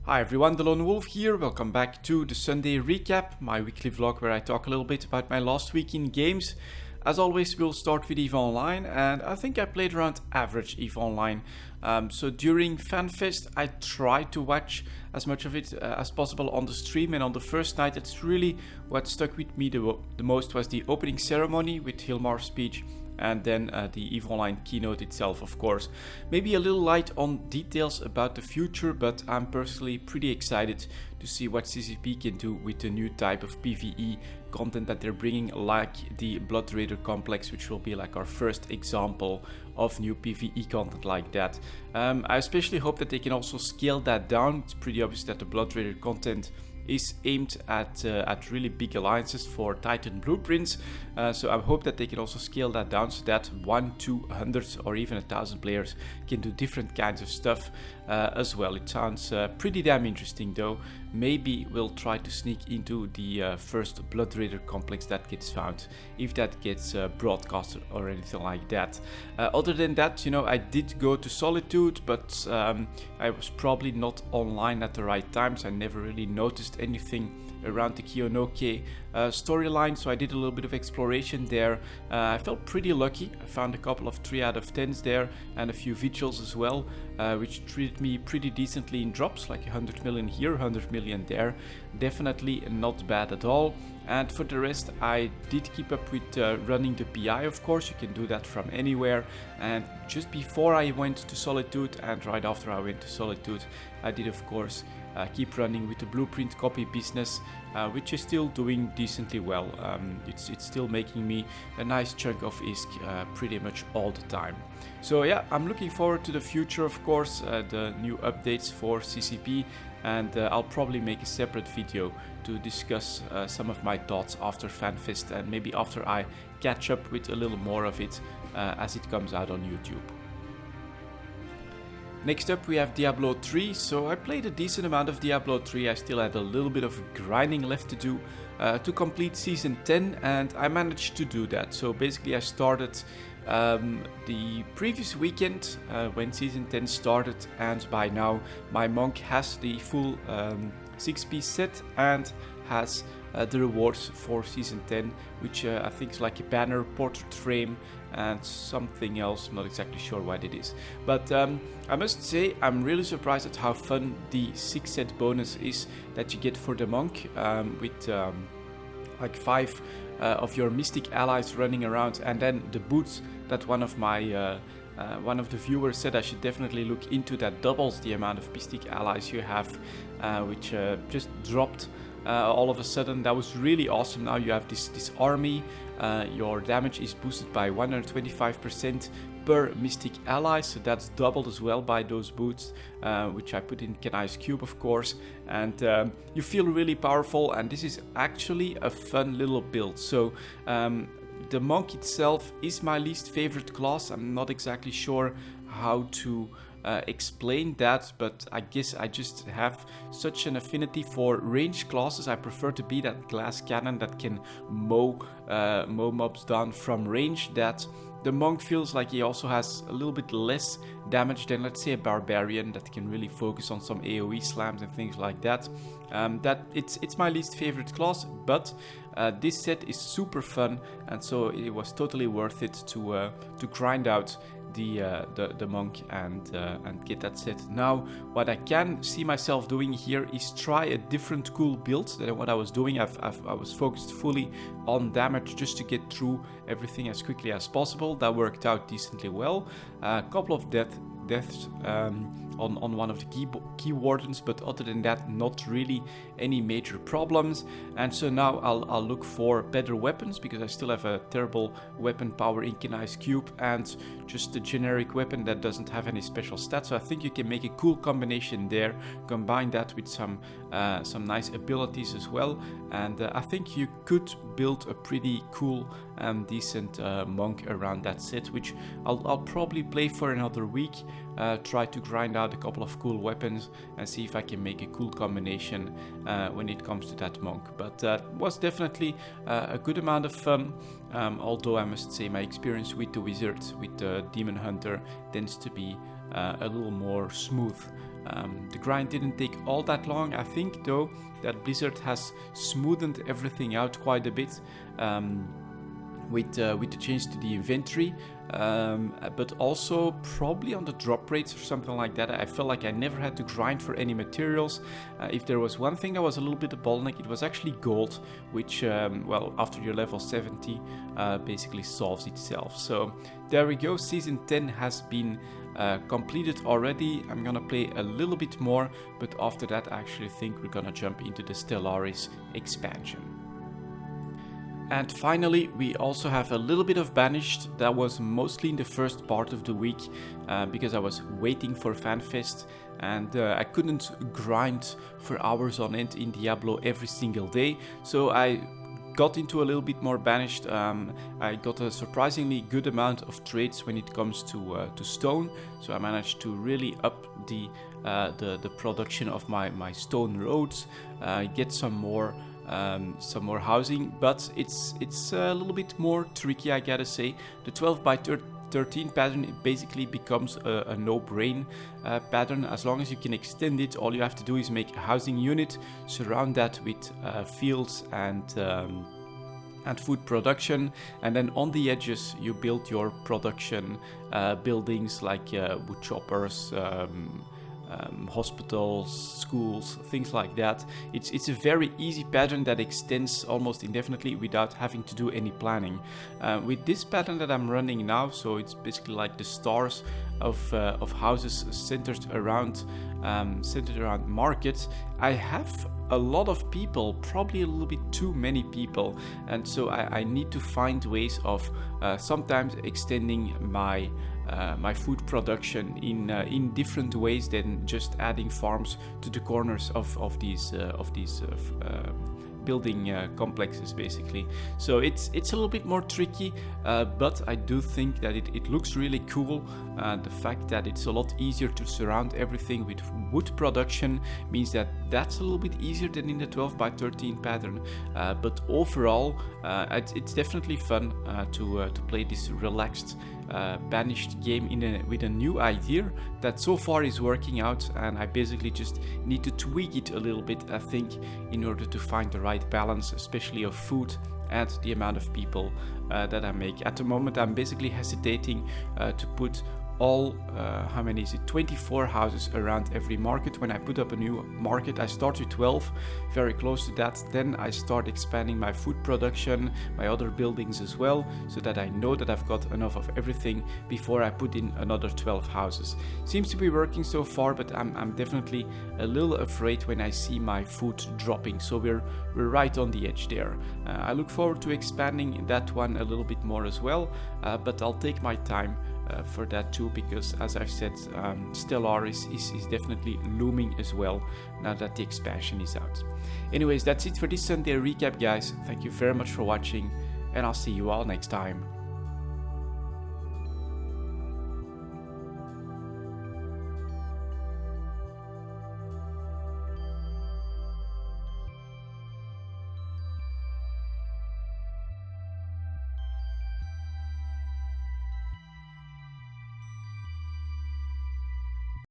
Hi everyone, delonewolf here. Welcome back to the Sunday recap, my weekly vlog where I talk a little bit about my last week in games. As always, we'll start with EVE Online, and I think I played around average EVE Online. So during FanFest, I tried to watch as much of it as possible on the stream, and on the first night, it's really what stuck with me the most was the opening ceremony with Hilmar's speech, and then the EVE Online keynote itself, of course. Maybe a little light on details about the future, but I'm personally pretty excited to see what CCP can do with the new type of PvE content that they're bringing, like the Blood Raider complex, which will be like our first example of new PvE content like that. I especially hope that they can also scale that down. It's pretty obvious that the Blood Raider content is aimed at really big alliances for Titan blueprints, so I hope that they can also scale that down so that 1, 200 or even 1,000 players can do different kinds of stuff as well. It sounds pretty damn interesting though. Maybe we'll try to sneak into the first Blood Raider complex that gets found, if that gets broadcasted or anything like that. Other than that, you know, I did go to Solitude, but I was probably not online at the right times. I never really noticed anything around the Kiyonoke storyline, so I did a little bit of exploration there. I felt pretty lucky. I found a couple of 3 out of 10s there and a few vigils as well, which treated me pretty decently in drops, like 100 million here, 100 million there. Definitely not bad at all. And for the rest, I did keep up with running the PI, of course. You can do that from anywhere. And just before I went to Solitude and right after I went to Solitude, I did, of course, keep running with the blueprint copy business, which is still doing decently well. It's still making me a nice chunk of ISK pretty much all the time. So yeah, I'm looking forward to the future, of course, the new updates for CCP, and I'll probably make a separate video to discuss some of my thoughts after FanFest, and maybe after I catch up with a little more of it as it comes out on YouTube. Next up we have Diablo 3, so I played a decent amount of Diablo 3, I still had a little bit of grinding left to do to complete Season 10, and I managed to do that. So basically I started the previous weekend when Season 10 started, and by now my monk has the full 6-piece set and has the rewards for Season 10, which I think is like a banner, portrait frame, and something else. I'm not exactly sure what it is. But I must say I'm really surprised at how fun the 6-set bonus is that you get for the monk, with like 5 of your mystic allies running around, and then the boots that one of the viewers said I should definitely look into, that doubles the amount of mystic allies you have, which just dropped all of a sudden. That was really awesome. Now you have this army. Your damage is boosted by 125% per mystic ally, so that's doubled as well by those boots, which I put in Kenai's cube, of course, and you feel really powerful, and this is actually a fun little build. So the monk itself is my least favorite class. I'm not exactly sure how to explain that, but I guess I just have such an affinity for ranged classes. I prefer to be that glass cannon that can mow mobs down from range, that the monk feels like he also has a little bit less damage than, let's say, a barbarian that can really focus on some AoE slams and things like that. It's my least favorite class, but this set is super fun, and so it was totally worth it to grind out the monk and get that set. Now, what I can see myself doing here is try a different cool build than what I was doing. I was focused fully on damage just to get through everything as quickly as possible. That worked out decently well. A couple of deaths on one of the key wardens, but other than that, not really any major problems. And so now I'll look for better weapons, because I still have a terrible weapon power in Kenai's cube and just a generic weapon that doesn't have any special stats. So I think you can make a cool combination there, combine that with some nice abilities as well, and I think you could build a pretty cool and decent monk around that set, which I'll probably play for another week, try to grind out a couple of cool weapons and see if I can make a cool combination when it comes to that monk. But was definitely a good amount of fun, although I must say my experience with the wizard, with the demon hunter, tends to be a little more smooth The grind didn't take all that long. I think though that Blizzard has smoothened everything out quite a bit with the change to the inventory, but also probably on the drop rates or something like that. I felt like I never had to grind for any materials. If there was one thing that was a little bit a bottleneck, it was actually gold, which well, after you're level 70 basically solves itself. So there we go, season 10 has been completed already. I'm gonna play a little bit more, but after that I actually think we're gonna jump into the Stellaris expansion. And finally, we also have a little bit of Banished. That was mostly in the first part of the week because I was waiting for FanFest and I couldn't grind for hours on end in Diablo every single day. So I got into a little bit more Banished. I got a surprisingly good amount of trades when it comes to stone. So I managed to really up the production of my stone roads, get some more housing, but it's a little bit more tricky, I gotta say. The 12 by 13 pattern basically becomes a no-brain pattern. As long as you can extend it, all you have to do is make a housing unit, surround that with fields and food production, and then on the edges you build your production buildings like wood choppers, hospitals, schools, things like that. It's a very easy pattern that extends almost indefinitely without having to do any planning. With this pattern that I'm running now, so it's basically like the stars of houses centered around markets. I have a lot of people, probably a little bit too many people, and so I need to find ways of sometimes extending my food production in different ways than just adding farms to the corners of these building complexes basically. So it's a little bit more tricky, but I do think that it looks really cool. The fact that it's a lot easier to surround everything with wood production means that that's a little bit easier than in the 12 by 13 pattern, but overall it's definitely fun to play this relaxed Banished game with a new idea that so far is working out, and I basically just need to tweak it a little bit, I think, in order to find the right balance, especially of food and the amount of people that I make. At the moment I'm basically hesitating to put all, how many is it, 24 houses around every market. When I put up a new market, I start with 12, very close to that. Then I start expanding my food production, my other buildings as well, so that I know that I've got enough of everything before I put in another 12 houses. Seems to be working so far, but I'm definitely a little afraid when I see my food dropping. So we're right on the edge there. I look forward to expanding that one a little bit more as well, but I'll take my time for that too, because as I've said, Stellaris is definitely looming as well now that the expansion is out. Anyways, that's it for this Sunday recap, guys. Thank you very much for watching, and I'll see you all next time.